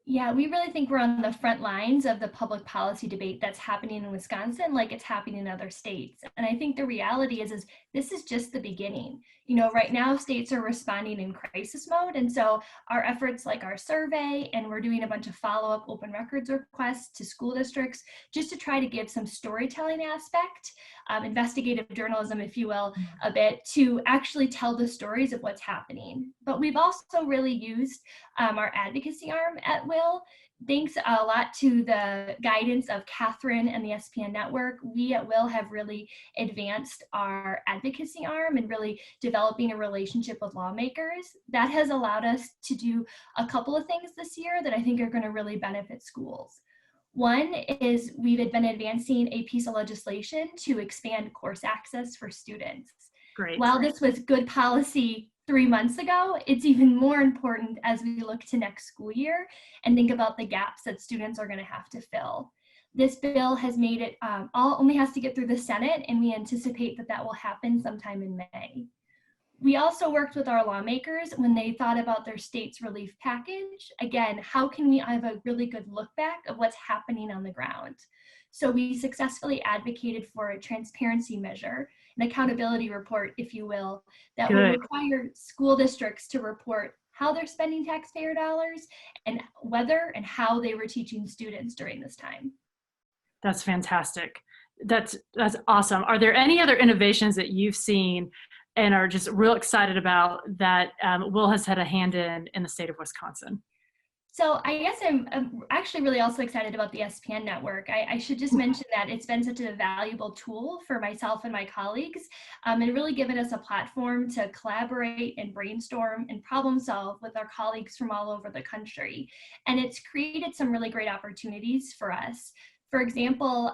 Yeah, we really think we're on the front lines of the public policy debate that's happening in Wisconsin like it's happening in other states. And I think the reality is this is just the beginning. You know, right now states are responding in crisis mode. And so our efforts like our survey, and we're doing a bunch of follow-up open records requests to school districts just to try to give some storytelling aspect, investigative journalism, if you will, a bit to actually tell the stories of what's happening. But we've also really used our advocacy arm at Will. Thanks a lot to the guidance of Catherine and the SPN network, we at Will have really advanced our advocacy arm and really developing a relationship with lawmakers. That has allowed us to do a couple of things this year that I think are going to really benefit schools. One is we've been advancing a piece of legislation to expand course access for students. Great. While this was good policy 3 months ago, it's even more important as we look to next school year and think about the gaps that students are going to have to fill. This bill has made it only has to get through the Senate, and we anticipate that will happen sometime in May. We also worked with our lawmakers when they thought about their state's relief package. Again, how can we have a really good look back of what's happening on the ground? So we successfully advocated for a transparency measure, an accountability report, if you will, that would require school districts to report how they're spending taxpayer dollars and whether and how they were teaching students during this time. That's fantastic. That's awesome. Are there any other innovations that you've seen and are just real excited about that Will has had a hand in the state of Wisconsin? So I guess I'm actually really also excited about the SPN network. I should just mention that it's been such a valuable tool for myself and my colleagues, and really given us a platform to collaborate and brainstorm and problem solve with our colleagues from all over the country. And it's created some really great opportunities for us. For example,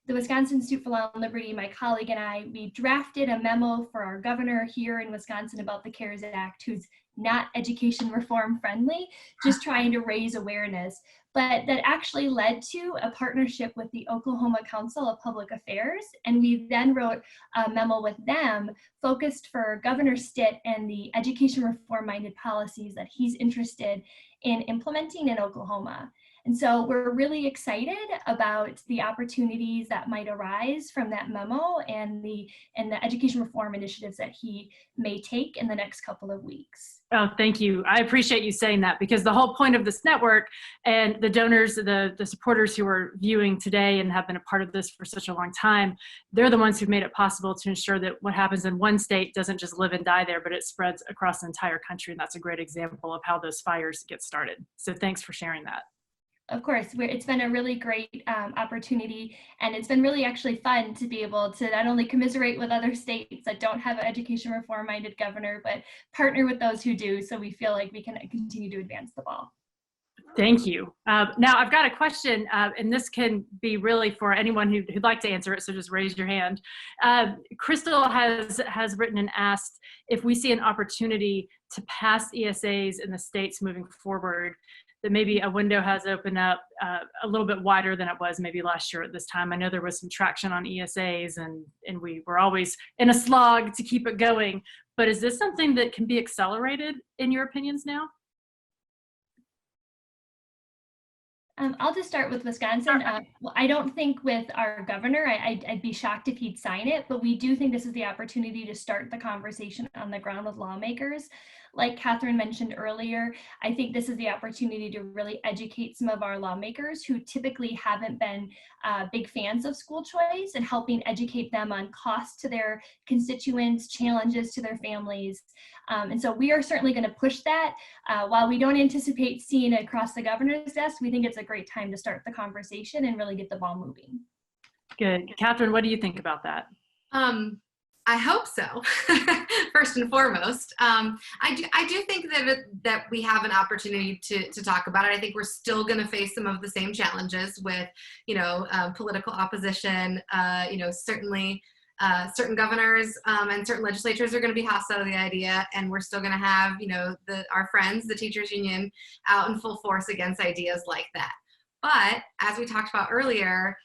the Wisconsin Institute for Law and Liberty, my colleague and I, we drafted a memo for our governor here in Wisconsin about the CARES Act, who's not education reform friendly, just trying to raise awareness. But that actually led to a partnership with the Oklahoma Council of Public Affairs. And we then wrote a memo with them focused for Governor Stitt and the education reform minded policies that he's interested in implementing in Oklahoma. And so we're really excited about the opportunities that might arise from that memo and the education reform initiatives that he may take in the next couple of weeks. Oh, thank you. I appreciate you saying that, because the whole point of this network and the donors, the supporters who are viewing today and have been a part of this for such a long time, they're the ones who've made it possible to ensure that what happens in one state doesn't just live and die there, but it spreads across the entire country. And that's a great example of how those fires get started. So thanks for sharing that. Of course, it's been a really great opportunity, and it's been really actually fun to be able to not only commiserate with other states that don't have an education reform-minded governor, but partner with those who do, so we feel like we can continue to advance the ball. Thank you. Now I've got a question, and this can be really for anyone who'd like to answer it, so just raise your hand. Crystal has written and asked if we see an opportunity to pass ESAs in the states moving forward, that maybe a window has opened up a little bit wider than it was maybe last year at this time. I know there was some traction on ESAs and we were always in a slog to keep it going, but is this something that can be accelerated in your opinions now? I'll just start with Wisconsin. Well, I don't think with our governor, I'd be shocked if he'd sign it, but we do think this is the opportunity to start the conversation on the ground with lawmakers. Like Catherine mentioned earlier, I think this is the opportunity to really educate some of our lawmakers who typically haven't been big fans of school choice, and helping educate them on costs to their constituents, challenges to their families. And so we are certainly going to push that. While we don't anticipate seeing it across the governor's desk, we think it's a great time to start the conversation and really get the ball moving. Good. Catherine, what do you think about that? I hope so. First and foremost, I do think that we have an opportunity to talk about it. I think we're still going to face some of the same challenges with, political opposition. Certainly, certain governors and certain legislatures are going to be hostile to the idea, and we're still going to have, our friends, the teachers union, out in full force against ideas like that. But as we talked about earlier,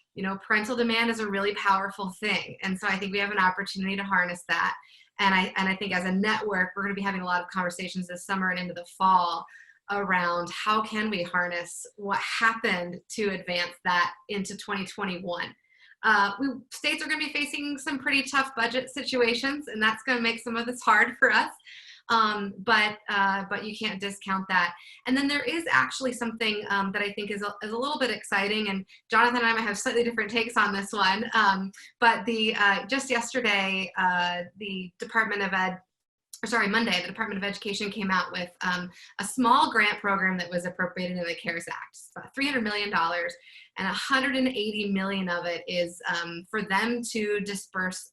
parental demand is a really powerful thing. And so I think we have an opportunity to harness that. And I think as a network, we're going to be having a lot of conversations this summer and into the fall around how can we harness what happened to advance that into 2021. States are going to be facing some pretty tough budget situations, and that's going to make some of this hard for us. But you can't discount that. And then there is actually something that I think is a little bit exciting, and Jonathan and I might have slightly different takes on this one. But just yesterday, Monday, the Department of Education came out with a small grant program that was appropriated in the CARES Act. It's about $300 million, and $180 million of it is for them to disperse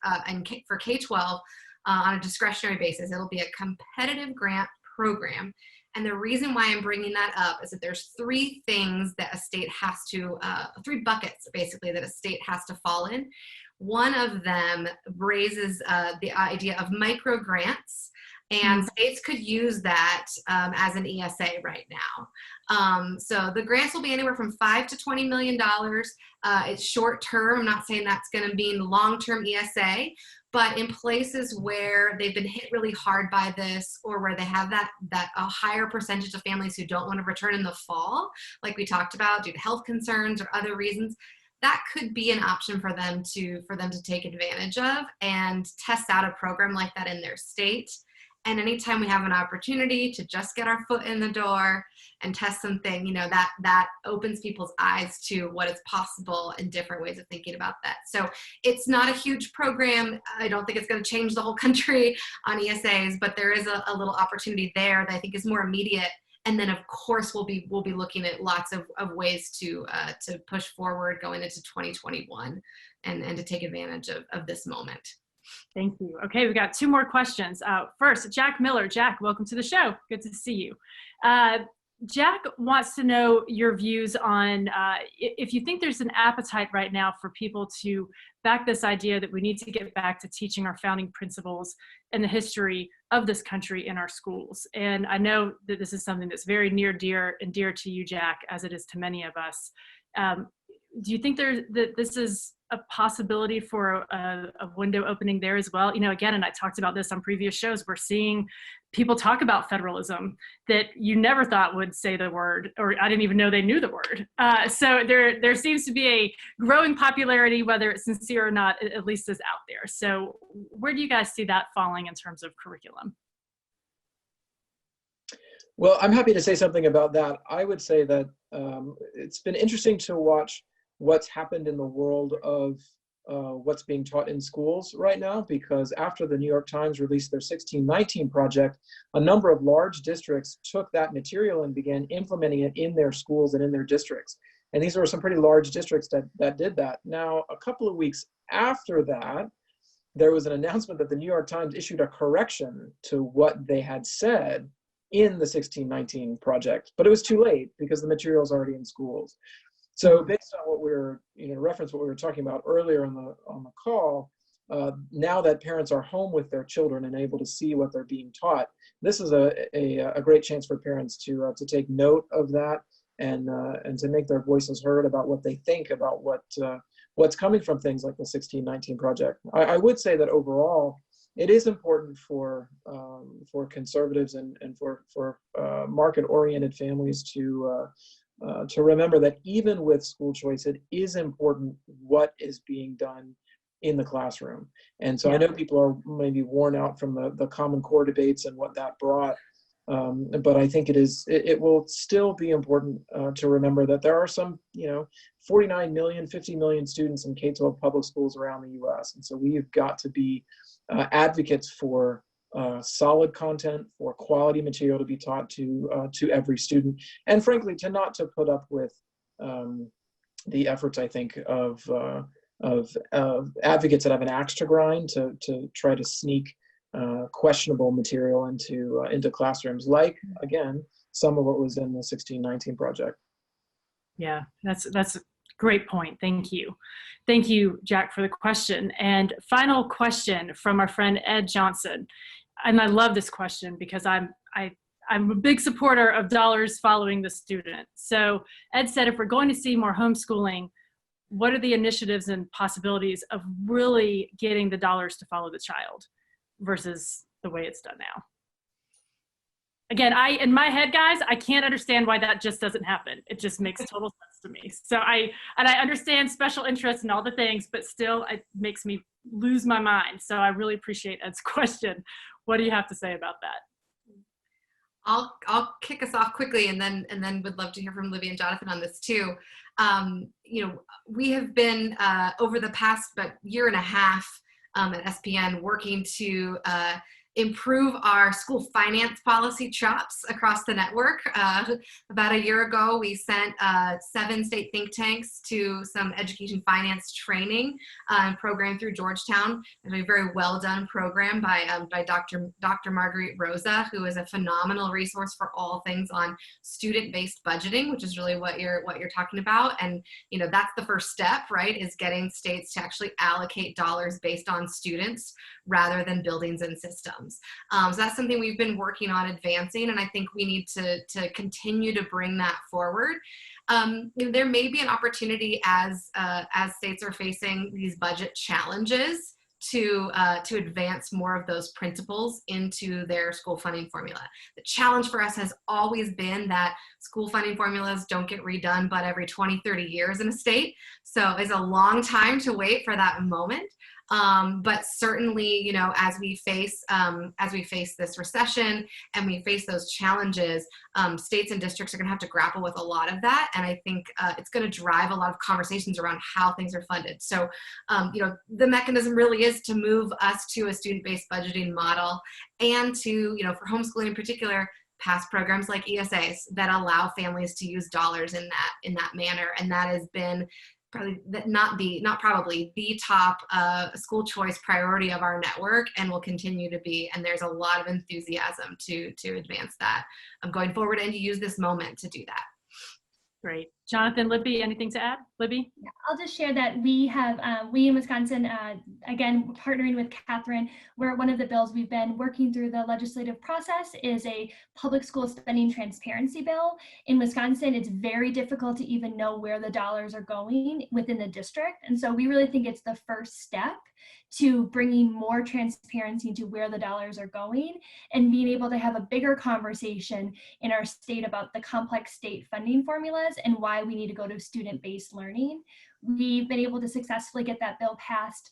for K-12 on a discretionary basis. It'll be a competitive grant program. And the reason why I'm bringing that up is that there's three things that a state has to, three buckets basically that a state has to fall in. One of them raises the idea of micro grants, and states could use that as an ESA right now. So the grants will be anywhere from $5 to $20 million. It's short term. I'm not saying that's going to mean long-term ESA, but in places where they've been hit really hard by this, or where they have that a higher percentage of families who don't want to return in the fall, like we talked about, due to health concerns or other reasons, that could be an option for them to take advantage of and test out a program like that in their state. And anytime we have an opportunity to just get our foot in the door and test something, that opens people's eyes to what is possible and different ways of thinking about that. So it's not a huge program. I don't think it's going to change the whole country on ESAs, but there is a little opportunity there that I think is more immediate. And then, of course, we'll be looking at lots of ways to push forward going into 2021 and to take advantage of this moment. Thank you. Okay, we've got two more questions. First, Jack Miller. Jack, welcome to the show. Good to see you. Jack wants to know your views on if you think there's an appetite right now for people to back this idea that we need to get back to teaching our founding principles and the history of this country in our schools. And I know that this is something that's very near, dear, and dear to you, Jack, as it is to many of us. Do you think that this is a possibility for a window opening there as well? You know, again, and I talked about this on previous shows, we're seeing people talk about federalism that you never thought would say the word, or I didn't even know they knew the word. So there seems to be a growing popularity, whether it's sincere or not, at least is out there. So where do you guys see that falling in terms of curriculum? Well, I'm happy to say something about that. I would say that it's been interesting to watch what's happened in the world of what's being taught in schools right now, because after the New York Times released their 1619 project, a number of large districts took that material and began implementing it in their schools and in their districts. And these were some pretty large districts that did that. Now, a couple of weeks after that, there was an announcement that the New York Times issued a correction to what they had said in the 1619 project, but it was too late because the material is already in schools. So based on what we were, reference what we were talking about earlier on the call, now that parents are home with their children and able to see what they're being taught, this is a great chance for parents to take note of that and to make their voices heard about what they think about what's coming from things like the 1619 project. I would say that overall, it is important for conservatives and for market-oriented families to remember that even with school choice, it is important what is being done in the classroom. And so I know people are maybe worn out from the Common Core debates and what that brought, but I think it will still be important to remember that there are some 49 million, 50 million students in K-12 public schools around the US. And so we've got to be advocates for solid content, for quality material to be taught to every student, and frankly, not to put up with the efforts, I think, of advocates that have an axe to grind to try to sneak questionable material into classrooms, like, again, some of what was in the 1619 project. Yeah, that's a great point. Thank you. Thank you, Jack, for the question. And final question from our friend Ed Johnson. And I love this question because I'm a big supporter of dollars following the student. So Ed said, if we're going to see more homeschooling, what are the initiatives and possibilities of really getting the dollars to follow the child versus the way it's done now? Again, in my head, guys, I can't understand why that just doesn't happen. It just makes total sense to me. So I understand special interests and all the things, but still it makes me lose my mind. So I really appreciate Ed's question. What do you have to say about that? I'll kick us off quickly, and then would love to hear from Libby and Jonathan on this too. We have been over the past year and a half at SPN working to improve our school finance policy chops across the network. About a year ago, we sent 7 state think tanks to some education finance training program through Georgetown. It was a very well done program by Dr. Marguerite Rosa, who is a phenomenal resource for all things on student-based budgeting, which is really what you're talking about. And that's the first step, right? Is getting states to actually allocate dollars based on students rather than buildings and systems. So that's something we've been working on advancing, and I think we need to continue to bring that forward. There may be an opportunity as states are facing these budget challenges to advance more of those principles into their school funding formula. The challenge for us has always been that school funding formulas don't get redone but every 20, 30 years in a state. So it's a long time to wait for that moment. But certainly, as we face this recession and we face those challenges, states and districts are going to have to grapple with a lot of that. And I think it's going to drive a lot of conversations around how things are funded. So, the mechanism really is to move us to a student-based budgeting model, and to, for homeschooling in particular, pass programs like ESAs that allow families to use dollars in that manner. And that has been probably not probably the top school choice priority of our network, and will continue to be. And there's a lot of enthusiasm to advance that going forward, and to use this moment to do that. Great. Jonathan, Libby, anything to add? Libby? Yeah, I'll just share that we in Wisconsin, again, partnering with Catherine, where one of the bills we've been working through the legislative process is a public school spending transparency bill. In Wisconsin, it's very difficult to even know where the dollars are going within the district. And so we really think it's the first step to bringing more transparency to where the dollars are going and being able to have a bigger conversation in our state about the complex state funding formulas and why we need to go to student-based learning. We've been able to successfully get that bill passed.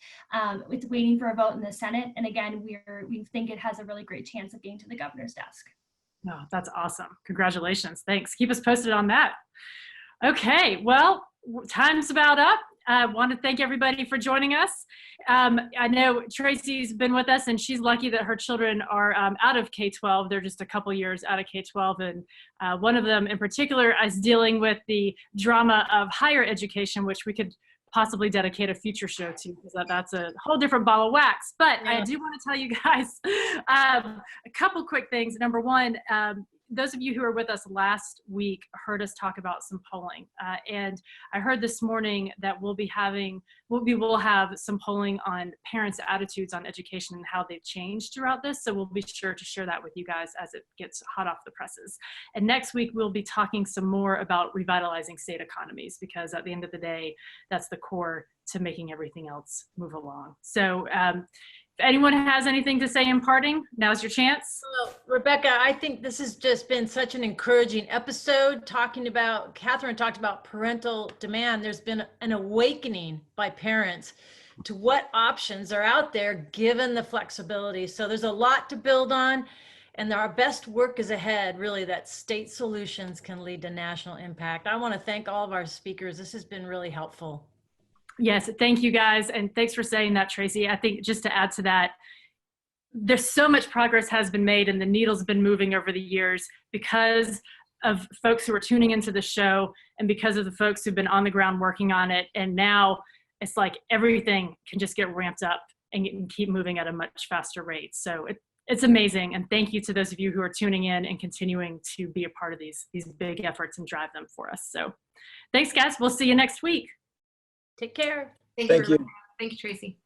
It's waiting for a vote in the Senate. And again, we think it has a really great chance of getting to the governor's desk. Oh, that's awesome. Congratulations. Thanks. Keep us posted on that. Okay, well, time's about up. I want to thank everybody for joining us. I know Tracy's been with us, and she's lucky that her children are out of K-12. They're just a couple years out of K-12, and one of them in particular is dealing with the drama of higher education, which we could possibly dedicate a future show to, because that's a whole different ball of wax. But yeah. I do want to tell you guys a couple quick things. Number one, those of you who were with us last week heard us talk about some polling. And I heard this morning that we will have some polling on parents' attitudes on education and how they've changed throughout this. So we'll be sure to share that with you guys as it gets hot off the presses. And next week, we'll be talking some more about revitalizing state economies, because at the end of the day, that's the core to making everything else move along. So if anyone has anything to say in parting, now's your chance. Well, Rebecca, I think this has just been such an encouraging episode. Catherine talked about parental demand. There's been an awakening by parents to what options are out there given the flexibility. So there's a lot to build on, and our best work is ahead, really, that state solutions can lead to national impact. I want to thank all of our speakers. This has been really helpful. Yes, thank you guys. And thanks for saying that, Tracy. I think just to add to that, there's so much progress has been made, and the needle's been moving over the years because of folks who are tuning into the show and because of the folks who've been on the ground working on it. And now it's like everything can just get ramped up and keep moving at a much faster rate. So it's amazing. And thank you to those of you who are tuning in and continuing to be a part of these big efforts and drive them for us. So thanks, guys. We'll see you next week. Take care. Thank you. Thank you, Tracy.